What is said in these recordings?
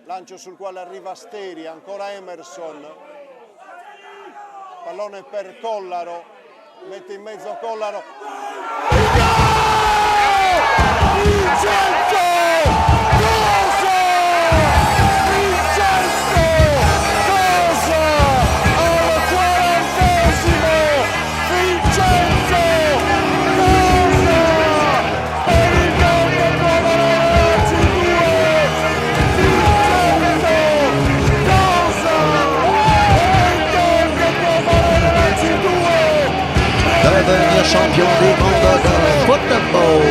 lancio sul quale arriva Steri, ancora Emerson, pallone per Collaro, mette in mezzo Collaro. Vincenzo! Cosa? Vincenzo! Cosa? Al 40°! Vincenzo! Cosa? Per il gol del Lazio 2! Devenir champion du monde de football,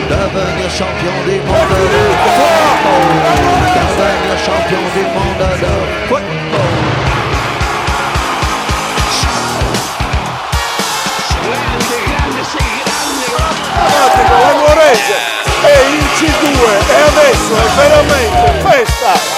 devenir champion du monde de football, devenir champion du monde de football. Grande, sei grande. La Nuorese è in C2 e adesso è veramente festa!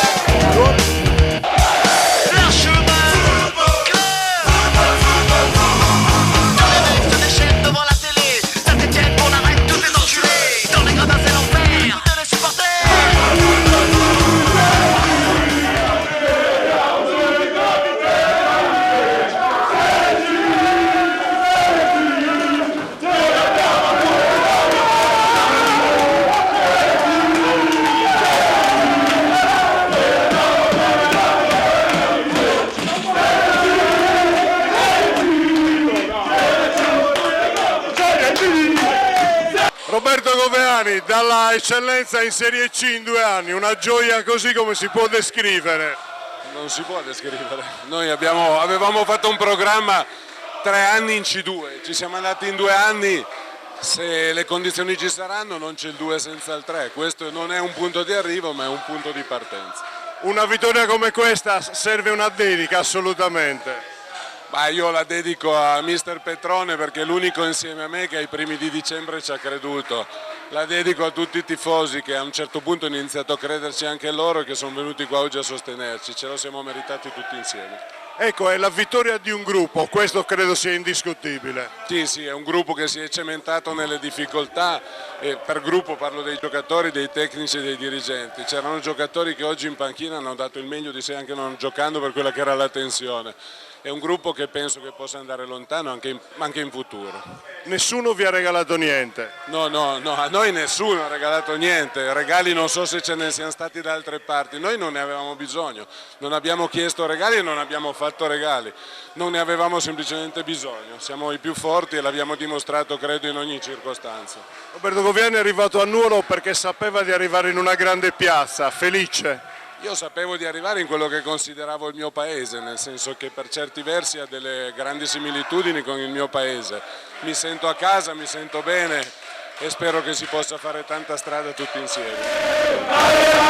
Roberto Goveani, dalla eccellenza in Serie C in 2 anni, una gioia così come si può descrivere? Non si può descrivere, noi avevamo fatto un programma 3 anni in C2, ci siamo andati in 2 anni, se le condizioni ci saranno non c'è il 2 senza il 3, questo non è un punto di arrivo ma è un punto di partenza. Una vittoria come questa serve una dedica assolutamente. Ma io la dedico a mister Petrone perché è l'unico insieme a me che ai primi di dicembre ci ha creduto. La dedico a tutti i tifosi che a un certo punto hanno iniziato a crederci anche loro e che sono venuti qua oggi a sostenerci, ce lo siamo meritati tutti insieme. Ecco, è la vittoria di un gruppo, questo credo sia indiscutibile. Sì, è un gruppo che si è cementato nelle difficoltà e per gruppo parlo dei giocatori, dei tecnici e dei dirigenti. C'erano giocatori che oggi in panchina hanno dato il meglio di sé anche non giocando per quella che era la tensione. È un gruppo che penso che possa andare lontano anche in futuro. Nessuno vi ha regalato niente? No, a noi nessuno ha regalato niente, regali non so se ce ne siano stati da altre parti, noi non ne avevamo bisogno, non abbiamo chiesto regali e non abbiamo fatto regali, non ne avevamo semplicemente bisogno, siamo i più forti e l'abbiamo dimostrato credo in ogni circostanza. Roberto Goveani è arrivato a Nuoro perché sapeva di arrivare in una grande piazza, felice? Io sapevo di arrivare in quello che consideravo il mio paese, nel senso che per certi versi ha delle grandi similitudini con il mio paese. Mi sento a casa, mi sento bene e spero che si possa fare tanta strada tutti insieme.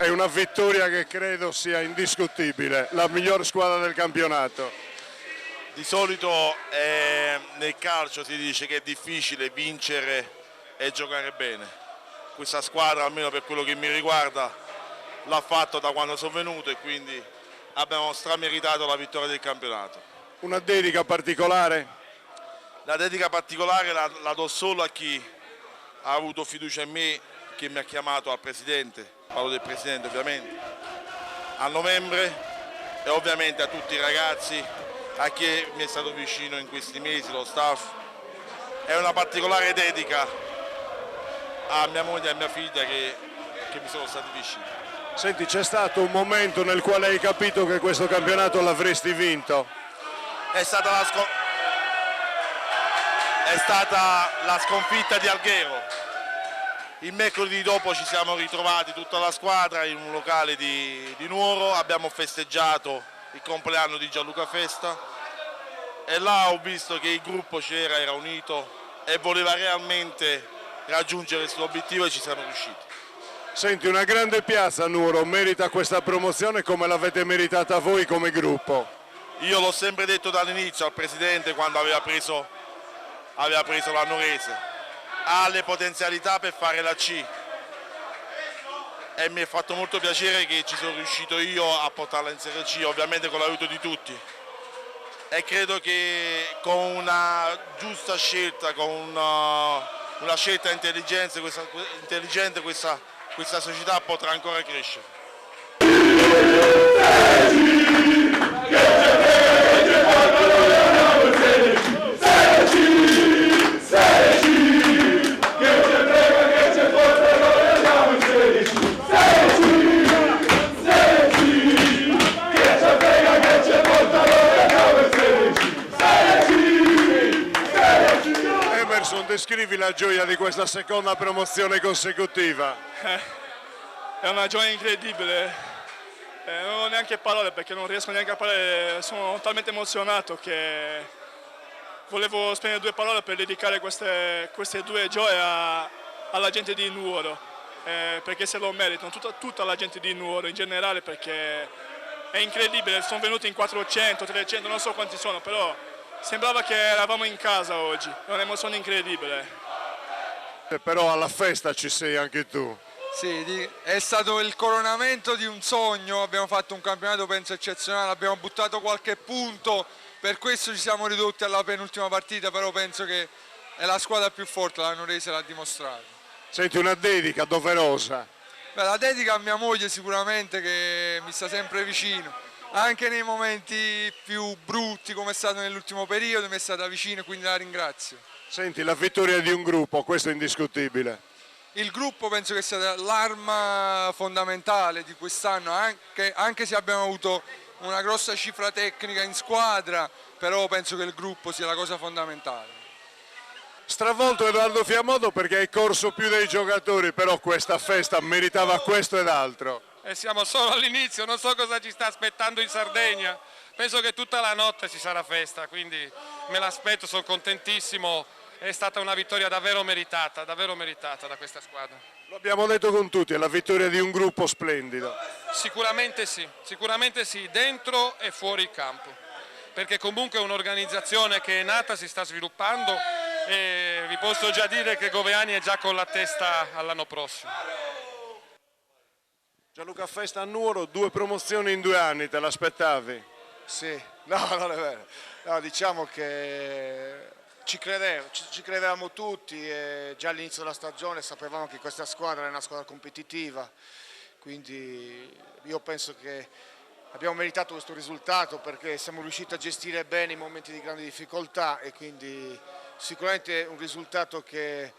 Una vittoria che credo sia indiscutibile, la miglior squadra del campionato. Di solito nel calcio si dice che è difficile vincere e giocare bene. Questa squadra, almeno per quello che mi riguarda, l'ha fatto da quando sono venuto e quindi abbiamo strameritato la vittoria del campionato. Una dedica particolare? La dedica particolare la do solo a chi ha avuto fiducia in me, che mi ha chiamato al Presidente, parlo del Presidente ovviamente, a novembre e ovviamente a tutti i ragazzi, a chi mi è stato vicino in questi mesi, lo staff. È una particolare dedica a mia moglie e a mia figlia che mi sono stati vicini. Senti, c'è stato un momento nel quale hai capito che questo campionato l'avresti vinto? È stata la sconfitta di Alghero. Il mercoledì dopo ci siamo ritrovati tutta la squadra in un locale di Nuoro, abbiamo festeggiato il compleanno di Gianluca Festa e là ho visto che il gruppo era unito e voleva realmente raggiungere questo obiettivo e ci siamo riusciti. Senti, una grande piazza Nuoro merita questa promozione come l'avete meritata voi come gruppo. Io l'ho sempre detto dall'inizio al presidente quando aveva preso la Nuorese, ha le potenzialità per fare la C e mi è fatto molto piacere che ci sono riuscito io a portarla in Serie C, ovviamente con l'aiuto di tutti, e credo che con una giusta scelta, con una scelta intelligente questa società potrà ancora crescere. Emerson, descrivi la gioia di questa seconda promozione consecutiva. È una gioia incredibile, non ho neanche parole perché non riesco neanche a parlare, sono talmente emozionato che volevo spendere 2 parole per dedicare queste 2 gioie alla gente di Nuoro, perché se lo meritano, tutta la gente di Nuoro in generale, perché è incredibile, sono venuti in 400, 300, non so quanti sono, però sembrava che eravamo in casa oggi, è un'emozione incredibile. Però alla festa ci sei anche tu. Sì, è stato il coronamento di un sogno, abbiamo fatto un campionato penso eccezionale, abbiamo buttato qualche punto, per questo ci siamo ridotti alla penultima partita, però penso che è la squadra più forte, la Nuorese l'ha dimostrato. Senti, una dedica doverosa. Beh, la dedica a mia moglie sicuramente, che mi sta sempre vicino, anche nei momenti più brutti come è stato nell'ultimo periodo, mi è stata vicino e quindi la ringrazio. Senti, la vittoria di un gruppo, questo è indiscutibile. Il gruppo penso che sia l'arma fondamentale di quest'anno, anche se abbiamo avuto una grossa cifra tecnica in squadra, però penso che il gruppo sia la cosa fondamentale. Stravolto Edoardo Fiammodo perché hai corso più dei giocatori, però questa festa meritava questo ed altro. E siamo solo all'inizio, non so cosa ci sta aspettando in Sardegna, penso che tutta la notte ci sarà festa, quindi me l'aspetto, sono contentissimo. È stata una vittoria davvero meritata da questa squadra. Lo abbiamo detto con tutti, è la vittoria di un gruppo splendido. Sicuramente sì, dentro e fuori il campo, perché comunque è un'organizzazione che è nata, si sta sviluppando e vi posso già dire che Goveani è già con la testa all'anno prossimo. Gianluca, festa a Nuoro, 2 promozioni in 2 anni, te l'aspettavi? Sì, no, non è vero. No, diciamo che ci credevamo tutti e già all'inizio della stagione sapevamo che questa squadra è una squadra competitiva, quindi io penso che abbiamo meritato questo risultato perché siamo riusciti a gestire bene i momenti di grande difficoltà e quindi sicuramente un risultato che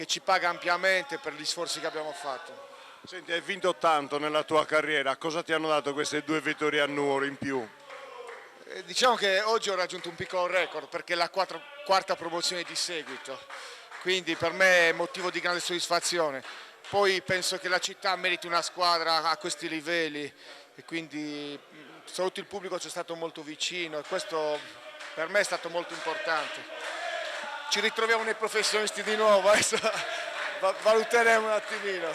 ci paga ampiamente per gli sforzi che abbiamo fatto. Senti, hai vinto tanto nella tua carriera, cosa ti hanno dato queste 2 vittorie a Nuoro in più? Diciamo che oggi ho raggiunto un piccolo record perché è la quarta promozione di seguito, quindi per me è motivo di grande soddisfazione. Poi penso che la città meriti una squadra a questi livelli e quindi soprattutto il pubblico ci è stato molto vicino e questo per me è stato molto importante. Ci ritroviamo nei professionisti di nuovo, adesso valuteremo un attimino.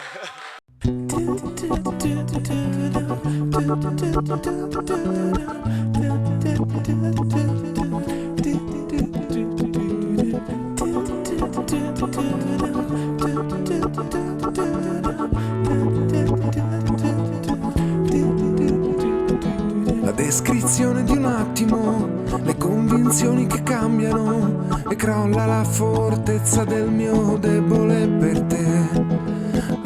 La descrizione di un attimo, le convinzioni che cambiano e crolla la fortezza del mio debole per te.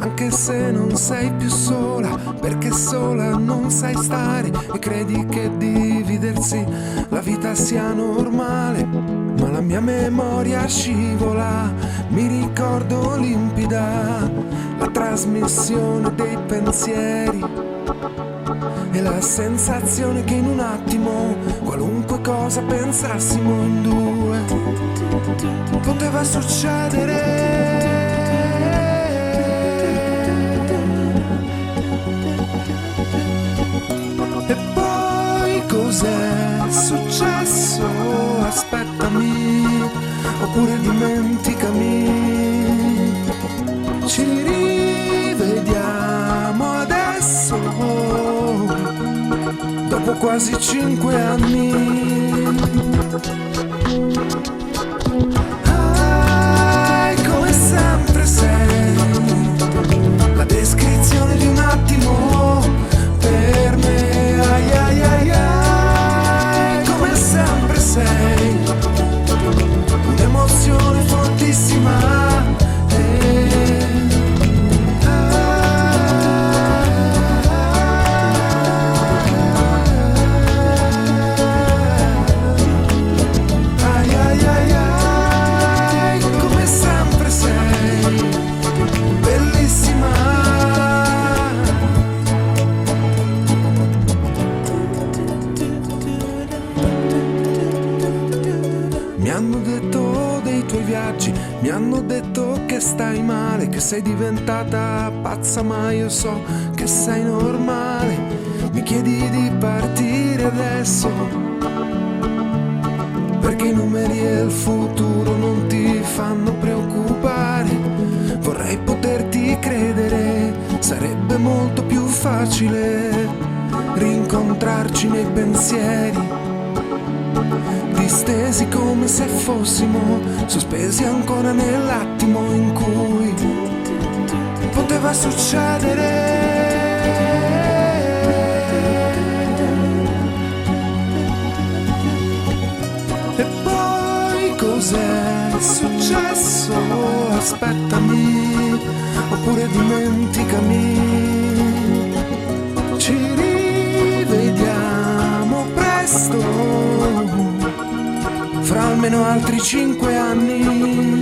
Anche se non sei più sola, perché sola non sai stare e credi che dividersi la vita sia normale. Ma la mia memoria scivola, mi ricordo limpida la trasmissione dei pensieri e la sensazione che in un attimo qualunque cosa pensassimo in 2 poteva succedere. E poi cos'è successo? Aspettami, oppure dimenticami. Ci rivediamo quasi 5 anni. Come sempre sei la descrizione di un attimo per me. Ai ai ai ai, come sempre sei un'emozione fortissima. Mi hanno detto che stai male, che sei diventata pazza, ma io so che sei normale. Mi chiedi di partire adesso, perché i numeri e il futuro non ti fanno preoccupare. Vorrei poterti credere, sarebbe molto più facile rincontrarci nei pensieri, distesi come se fossimo sospesi ancora nell'attimo in cui poteva succedere. E poi cos'è successo? Aspettami, oppure dimenticami. Ci rivediamo presto, fra almeno altri 5 anni.